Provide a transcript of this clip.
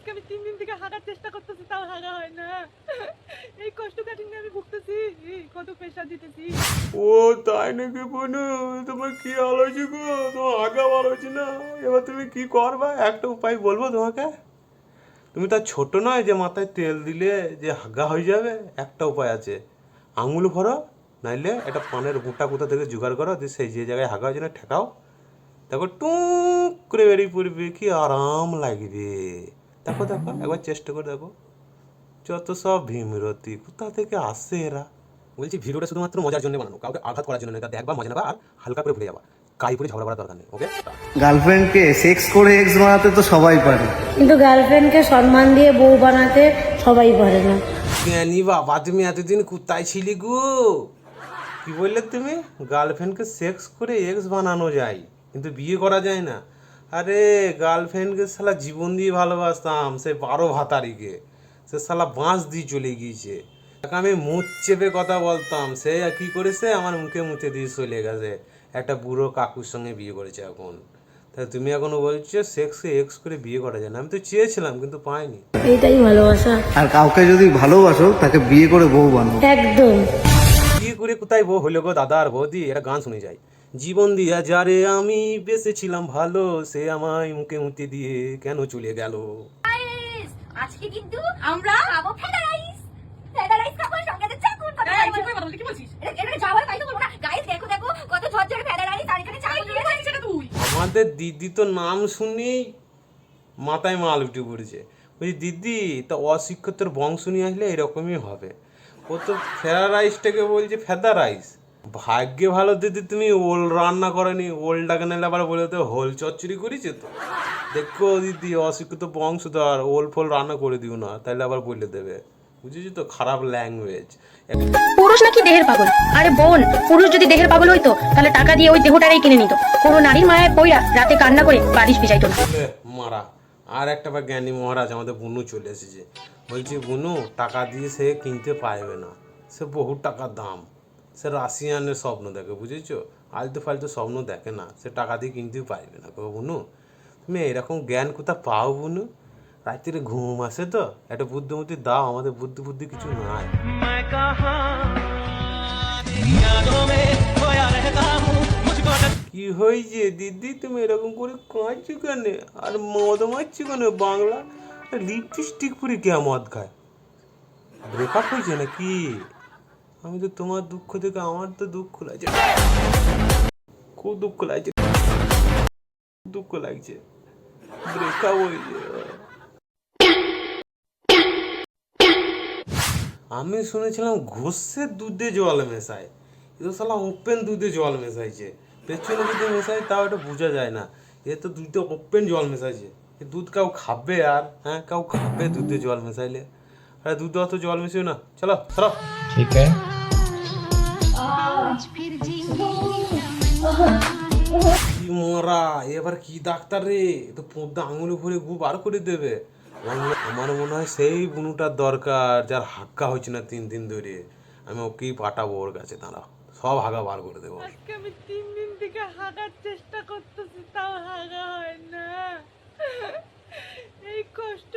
আজকে আমি 3 দিন থেকে হাঁটার চেষ্টা করতেছি, তাও হাগা হয় না। এই কষ্ট কাঠিন্য আমি ভুগতেছি, কত প্রেশার দিতেছি। ও তাই নাকি বোনু? তোমার কি হয়েছে গো? তোমার আগা ভালো হচ্ছে না, এবার তুমি কি করবা? একটা উপায় বলবো তোমাকে। তুমি তার ছোট নয় যে মাথায় তেল দিলে যে হাগা হয়ে যাবে। একটা উপায় আছে, আঙুল ভরো, নাইলে একটা পানের মোটা কোথা থেকে জোগাড় করো, দিয়ে সেই যে জায়গায় হাগা হয়েছে না ঠেকাও, দেখো টুক করে বেরিয়ে পড়বে, কি আরাম লাগবে। দেখো দেখো একবার চেষ্টা করে দেখো। যত সব ভীমরতি, কোথা থেকে আসছে এরা? বলছি ভিডিওটা শুধুমাত্র মজার জন্য বানানো, কাউকে আঘাত করার জন্য নয়। এটা দেখবা, মজা নেবা, আর হালকা করে ভুলে যাবা। কাই করে ঝগড়া করার দরকার নেই, ওকে? গার্লফ্রেন্ডকে সেক্স করে এক্স বানাতে তো সবাই পারে, কিন্তু গার্লফ্রেন্ডকে সম্মান দিয়ে বউ বানাতে সবাই পারে না। জ্ঞানী বাবা, তুমি এতদিন কোথায় ছিলি গো? কি বললে তুমি? গার্লফ্রেন্ডকে সেক্স করে এক্স বানানো যায়, কিন্তু বিয়ে করা যায় না? আরে গার্লফ্রেন্ডকে শালা জীবন দিয়ে ভালোবাসতাম, সে 12 ভাতারিকে। সে শালা বাঁশ দিয়ে চলে গিয়েছে। তাকে আমি মুখ চেপে কথা বলতাম, সে কি করেছে, আমার মুখে মুখে দিয়ে চলে গেছে। একটা বুড়ো কাকুর সঙ্গে বিয়ে করেছে এখন। তাই তুমি এখনো বলছো সেক্সকে এক্স করে বিয়ে করা যায় না? আমি তো চেয়েছিলাম কিন্তু পাইনি। এইটাই ভালোবাসা। আর কাউকে যদি ভালোবাসো তাকে বিয়ে করে বউ বানাও। একদম। বিয়ে করে কোথায় বউ হলো গো দাদা আর বৌদি? এটা গান শুনে যাই। জীবন দিয়া যারে আমি বেঁচেছিলাম ভালো, সে আমায় মুখে মুতে দিয়ে কেন চলে গেল। গাইস, আজকে কিন্তু আমরা খাবো ফ্রাইড রাইস। ফ্রাইড রাইস খাবো, সঙ্গে তো চাকুন কথা বলছি। কি বলছিস? এটা যাওয়ার তাই তো বলবো না। গাইস দেখো দেখো কত ঝরঝরে ফ্রাইড রাইস, আর এখানে চাকুন দিয়ে বলছিস এটা তুই। আমাদের দিদি তো নাম শুনেই মাথায় মাল উঠে পড়েছে। বলছি দিদি, তা অশিক্ষিতর বংশ নিয়ে আসলে এরকমই হবে। ও তো ফেরা রাইসটাকে বলছে ফেদা রাইস। ভাগ্যে ভালো দিদি তুমি ওল রান্না করেনি, ওলটাকে নাহলে আবার বলে তো হোল চচ্চড়ি করেছে তো। দেখো দিদি, অশিক্ষিত বংশধর, ওল ফোল রান্না করে দিও না, তাহলে আবার বলে দেবে। বুঝেছি তো, খারাপ ল্যাঙ্গুয়েজ। পুরুষ নাকি দেহের পাগল? আরে বোন, পুরুষ যদি দেহের পাগল হইতো তাহলে টাকা দিয়ে ওই দেহটারই কিনে নিত। কোনো নারীর মায়ায় পইরা রাতে কান্না করে বালিশ ভিজাইতো না। মারা। আর একটা বার জ্ঞানী মহারাজ আমাদের বুনু চলে এসেছে। বলছি বুনু, টাকা দিয়ে সে কিনতে পারবে না, সে বহু টাকার দাম। সে রাশিয়ানের স্বপ্ন দেখে, বুঝেছো? আলতু ফালতু স্বপ্ন দেখে না, সে টাকা দিয়ে কিনতেও পারবে না। গো বুনু, তুমি এরকম জ্ঞান কোথা পাও বুনু? রাত্রিরে ঘুম আসে তো, একটা বুদ্ধিমতি দাও, আমাদের বুদ্ধি বুদ্ধি কিছু নাই। কি হয়েছে দিদি, তুমি এরকম করে কাঁদছো কেন? আর মদ মারছো কেন? বাংলা লিপস্টিক পরে কে মদ খায়? ব্রেকআপ হয়েছে নাকি? আমি তো তোমার দুঃখ থেকে আমার তো দুঃখ লাগছে, খুব দুঃখ লাগছে, দুঃখ লাগছে। ব্রেকআপ হয়েছে। আমি শুনেছিলাম ঘোষের দুধে জল মেশায়, এ শালা ওপেন দুধে জল মেশাইছে। পেছনে দুধে মেশাই তাও এটা বোঝা যায় না, এ তো দুধে ওপেন জল মেশাইছে। এ দুধ কাউ খাবে? আর হ্যাঁ, কাউ খাবে দুধে জল মেশাইলে? আরে দুধে অত জল মিশিও না, চলো চলো। ठीक है। কি মরা, এবার কি ডাক্তার রে? এ তো পোদ্দা আঙুলে ভরে গু বার করে দেবে। আমার মনে হয় সেই বুনুটার দরকার, যার হাক্কা হচ্ছে না 3 দিন ধরে। আমি ওকেই পাঠাবো ওর কাছে, দাঁড়াও, সব হাগা বার করে দেবো। আজকে আমি 3 দিন থেকে হাঁটার চেষ্টা করতেছি, তাও হাগা হয় না। এই কষ্ট